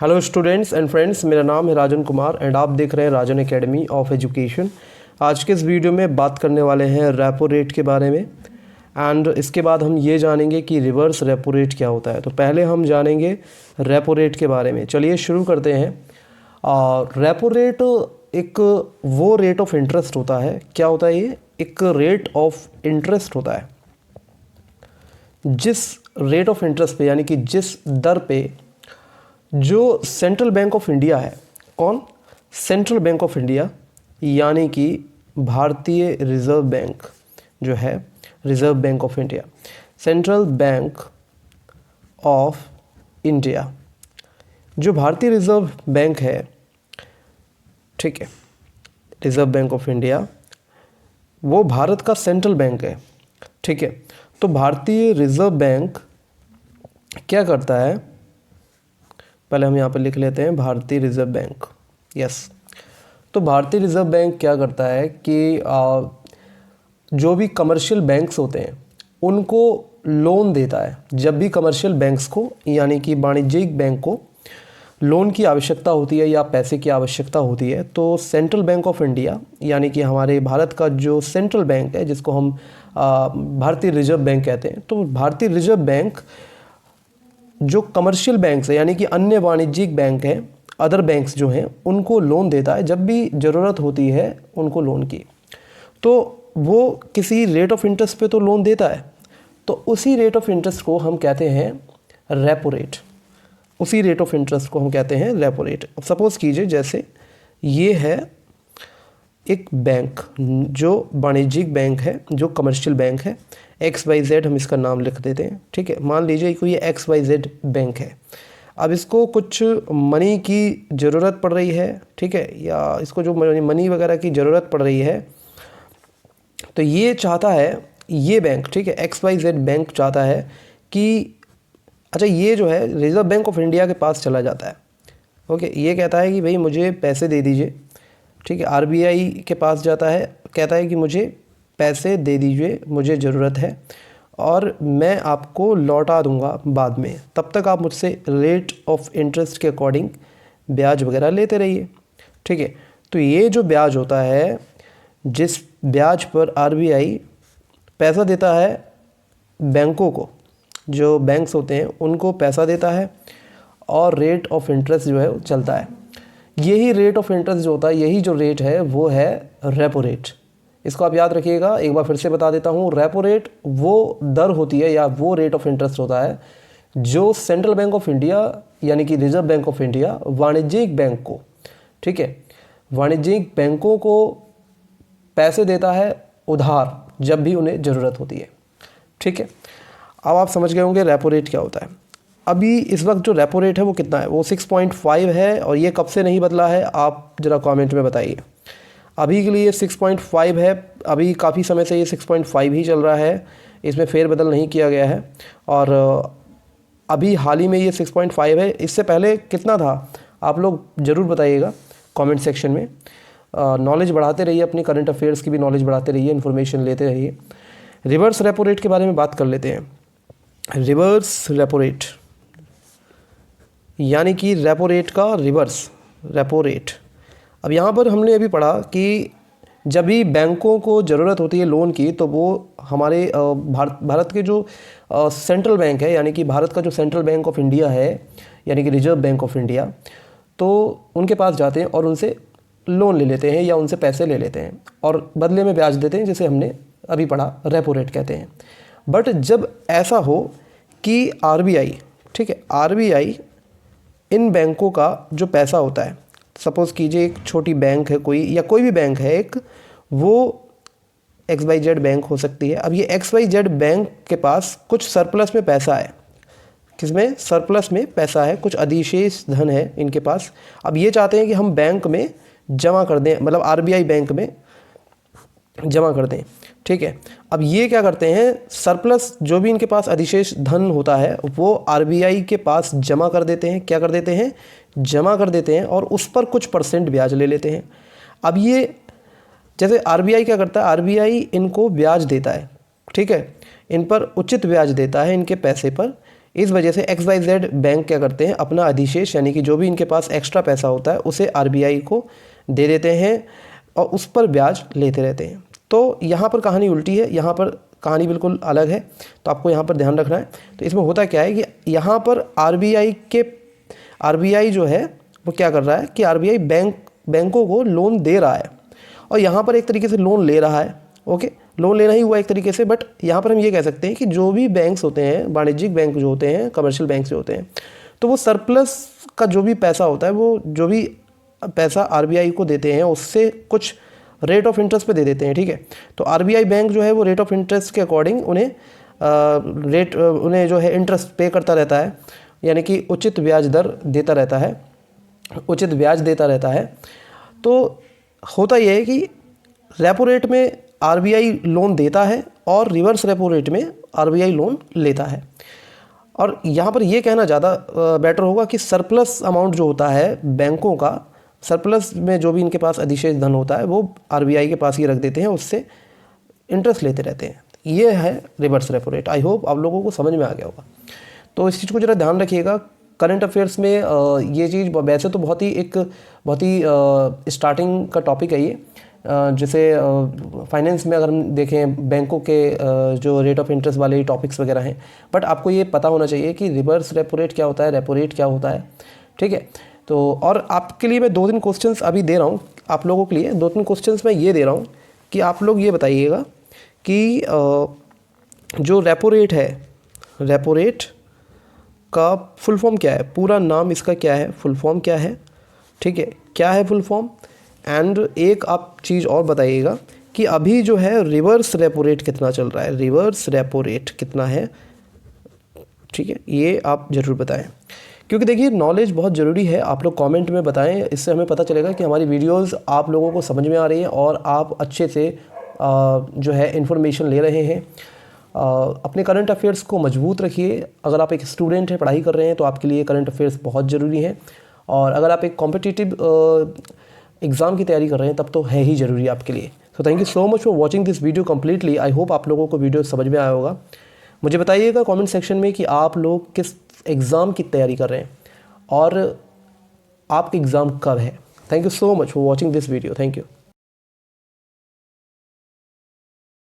Hello students and friends, मेरा नाम है राजन कुमार एंड आप देख रहे हैं राजन एकेडमी ऑफ एजुकेशन। आज के इस वीडियो में बात करने वाले हैं रेपो रेट के बारे में एंड इसके बाद हम ये जानेंगे कि रिवर्स रेपो रेट क्या होता है। तो पहले हम जानेंगे रेपो रेट के बारे में। चलिए शुरू करते हैं। रेपो रेट एक वो रेट ऑफ इंटरेस्ट होता है। क्या होता है ये? एक रेट ऑफ इंटरेस्ट होता है। जिस रेट ऑफ इंटरेस्ट पे यानी कि जिस दर पे जो सेंट्रल बैंक ऑफ इंडिया है, कौन? सेंट्रल बैंक ऑफ इंडिया यानी कि भारतीय रिजर्व बैंक जो है, reserve bank of India, central bank of India, जो भारतीय रिजर्व बैंक है, ठीक है, रिजर्व बैंक ऑफ इंडिया वो भारत का सेंट्रल बैंक है, ठीक है। तो भारतीय रिजर्व बैंक क्या करता है, पहले हम यहाँ पर लिख लेते हैं भारतीय रिजर्व बैंक। यस, तो भारतीय रिजर्व बैंक क्या करता है कि जो भी कमर्शियल बैंक्स होते हैं उनको लोन देता है। जब भी कमर्शियल बैंक्स को यानी कि वाणिज्यिक बैंक को लोन की आवश्यकता होती है या पैसे की आवश्यकता होती है, तो सेंट्रल बैंक ऑफ इंडिया यानी कि हमारे भारत का जो सेंट्रल बैंक है, जिसको हम भारतीय रिजर्व बैंक कहते हैं, तो भारतीय रिजर्व बैंक जो कमर्शियल बैंक्स है यानी कि अन्य वाणिज्यिक बैंक हैं, अदर बैंक्स जो हैं, उनको लोन देता है जब भी ज़रूरत होती है उनको लोन की। तो वो किसी रेट ऑफ इंटरेस्ट पे तो लोन देता है, तो उसी रेट ऑफ इंटरेस्ट को हम कहते हैं रेपो रेट। उसी रेट ऑफ इंटरेस्ट को हम कहते हैं रेपो रेट। अब सपोज़ कीजिए जैसे ये है एक बैंक जो वाणिज्यिक बैंक है, जो कमर्शियल बैंक है, XYZ हम इसका नाम लिख देते हैं, ठीक है। मान लीजिए कोई XYZ बैंक है। अब इसको कुछ मनी की ज़रूरत पड़ रही है, ठीक है, या इसको जो मनी वगैरह की ज़रूरत पड़ रही है, तो ये चाहता है, ये बैंक, ठीक है, XYZ बैंक चाहता है कि अच्छा, ये जो है रिजर्व बैंक ऑफ इंडिया के पास चला जाता है। ओके, ये कहता है कि भाई मुझे पैसे दे दीजिए, ठीक है। RBI के पास जाता है, कहता है कि मुझे पैसे दे दीजिए, मुझे ज़रूरत है और मैं आपको लौटा दूंगा बाद में, तब तक आप मुझसे रेट ऑफ इंटरेस्ट के अकॉर्डिंग ब्याज वगैरह लेते रहिए, ठीक है। तो ये जो ब्याज होता है, जिस ब्याज पर RBI पैसा देता है बैंकों को, जो बैंक्स होते हैं उनको पैसा देता है और रेट ऑफ इंटरेस्ट जो है वो चलता है। यही रेट ऑफ इंटरेस्ट जो होता है, यही जो रेट है वो है रेपो रेट। इसको आप याद रखिएगा, एक बार फिर से बता देता हूँ। रेपो रेट वो दर होती है या वो रेट ऑफ इंटरेस्ट होता है जो सेंट्रल बैंक ऑफ इंडिया यानी कि रिजर्व बैंक ऑफ इंडिया वाणिज्यिक बैंक को, ठीक है, वाणिज्यिक बैंकों को पैसे देता है उधार जब भी उन्हें ज़रूरत होती है, ठीक है। अब आप समझ गए होंगे रेपो रेट क्या होता है। अभी इस वक्त जो रेपो रेट है वो कितना है? वो 6.5 है और ये कब से नहीं बदला है आप ज़रा कमेंट में बताइए। अभी के लिए 6.5 है, अभी काफ़ी समय से ये 6.5 ही चल रहा है, इसमें फेरबदल नहीं किया गया है और अभी हाल ही में ये 6.5 है। इससे पहले कितना था आप लोग ज़रूर बताइएगा कमेंट सेक्शन में। नॉलेज बढ़ाते रहिए, अपनी करंट अफेयर्स की भी नॉलेज बढ़ाते रहिए, इन्फॉर्मेशन लेते रहिए। रिवर्स रेपो रेट के बारे में बात कर लेते हैं। रिवर्स रेपो रेट यानी कि रेपो रेट का रिवर्स, रेपो रेट। अब यहाँ पर हमने अभी पढ़ा कि जब भी बैंकों को ज़रूरत होती है लोन की, तो वो हमारे भारत के जो सेंट्रल बैंक है यानी कि भारत का जो सेंट्रल बैंक ऑफ इंडिया है यानी कि रिजर्व बैंक ऑफ इंडिया, तो उनके पास जाते हैं और उनसे लोन ले लेते हैं या उनसे पैसे ले लेते हैं और बदले में ब्याज देते हैं, जिसे हमने अभी पढ़ा रेपो रेट कहते हैं। बट जब ऐसा हो कि RBI, ठीक है, RBI इन बैंकों का जो पैसा होता है, सपोज़ कीजिए एक छोटी बैंक है कोई, या कोई भी बैंक है एक, वो XYZ बैंक हो सकती है। अब ये XYZ बैंक के पास कुछ सरप्लस में पैसा है। किसमें? सरप्लस में पैसा है, कुछ अधिशेष धन है इनके पास। अब ये चाहते हैं कि हम बैंक में जमा कर दें, मतलब RBI बैंक में जमा कर दें, ठीक है। अब ये क्या करते हैं, सरप्लस जो भी इनके पास अधिशेष धन होता है वो RBI के पास जमा कर देते हैं। क्या कर देते हैं? जमा कर देते हैं और उस पर कुछ परसेंट ब्याज ले लेते हैं। अब ये जैसे RBI क्या करता है, RBI इनको ब्याज देता है, ठीक है, इन पर उचित ब्याज देता है इनके पैसे पर, इस वजह से XYZ बैंक क्या करते हैं, अपना अधिशेष यानी कि जो भी इनके पास एक्स्ट्रा पैसा होता है उसे RBI को दे देते हैं और उस पर ब्याज लेते रहते हैं। तो यहाँ पर कहानी उल्टी है, यहाँ पर कहानी बिल्कुल अलग है, तो आपको यहाँ पर ध्यान रखना है। तो इसमें होता क्या है कि यहाँ पर RBI जो है वो क्या कर रहा है कि RBI बैंकों को लोन दे रहा है और यहाँ पर एक तरीके से लोन ले रहा है। ओके, लोन लेना ही हुआ एक तरीके से, बट यहाँ पर हम ये कह सकते हैं कि जो भी बैंक्स होते हैं, वाणिज्यिक बैंक जो होते हैं, कमर्शियल बैंक जो होते हैं, तो वो सरप्लस का जो भी पैसा होता है, वो जो भी पैसा RBI को देते हैं उससे कुछ रेट ऑफ इंटरेस्ट पे दे देते हैं। ठीक है, तो RBI बैंक जो है वो रेट ऑफ इंटरेस्ट के अकॉर्डिंग उन्हें जो है इंटरेस्ट पे करता रहता है, यानी कि उचित ब्याज दर देता रहता है, उचित ब्याज देता रहता है। तो होता यह है कि रेपो रेट में RBI लोन देता है और रिवर्स रेपो रेट में RBI लोन लेता है। और यहाँ पर ये कहना ज़्यादा बेटर होगा कि सरप्लस अमाउंट जो होता है बैंकों का, सरप्लस में जो भी इनके पास अधिशेष धन होता है वो RBI के पास ही रख देते हैं, उससे इंटरेस्ट लेते रहते हैं। ये है reverse repo rate. I hope आप लोगों को समझ में आ गया होगा। तो इस चीज़ को ज़रा ध्यान रखिएगा। करंट अफेयर्स में ये चीज़ वैसे तो बहुत ही स्टार्टिंग का टॉपिक है ये, जैसे फाइनेंस में अगर हम देखें बैंकों के जो रेट ऑफ इंटरेस्ट वाले टॉपिक्स वगैरह हैं, बट आपको ये पता होना चाहिए कि रिवर्स रेपो रेट क्या होता है, रेपो रेट क्या होता है। ठीक है, तो और आपके लिए मैं 2-3 क्वेश्चंस अभी दे रहा हूँ, आप लोगों के लिए 2-3 क्वेश्चंस मैं ये दे रहा हूँ कि आप लोग ये बताइएगा कि जो रेपो रेट है, रेपो रेट का फुल फॉर्म क्या है, पूरा नाम इसका क्या है, फुल फॉर्म क्या है। ठीक है, क्या है फुल फॉर्म। एंड एक आप चीज़ और बताइएगा कि अभी जो है रिवर्स रेपो रेट कितना चल रहा है, रिवर्स रेपो रेट कितना है। ठीक है, ये आप ज़रूर बताएं, क्योंकि देखिए नॉलेज बहुत ज़रूरी है। आप लोग कमेंट में बताएं, इससे हमें पता चलेगा कि हमारी वीडियोस आप लोगों को समझ में आ रही हैं और आप अच्छे से जो है इन्फॉर्मेशन ले रहे हैं। अपने करंट अफेयर्स को मजबूत रखिए। अगर आप एक स्टूडेंट हैं, पढ़ाई कर रहे हैं, तो आपके लिए करंट अफेयर्स बहुत ज़रूरी हैं। और अगर आप एक कॉम्पिटिटिव एग्ज़ाम की तैयारी कर रहे हैं तब तो है ही ज़रूरी आपके लिए। So thank you so much for watching this video completely. I hope आप लोगों को वीडियो समझ में आया होगा। मुझे बताइएगा कमेंट सेक्शन में कि आप लोग किस एग्ज़ाम की तैयारी कर रहे हैं और आपका एग्ज़ाम कब है। Thank you so much for watching this video. Thank you.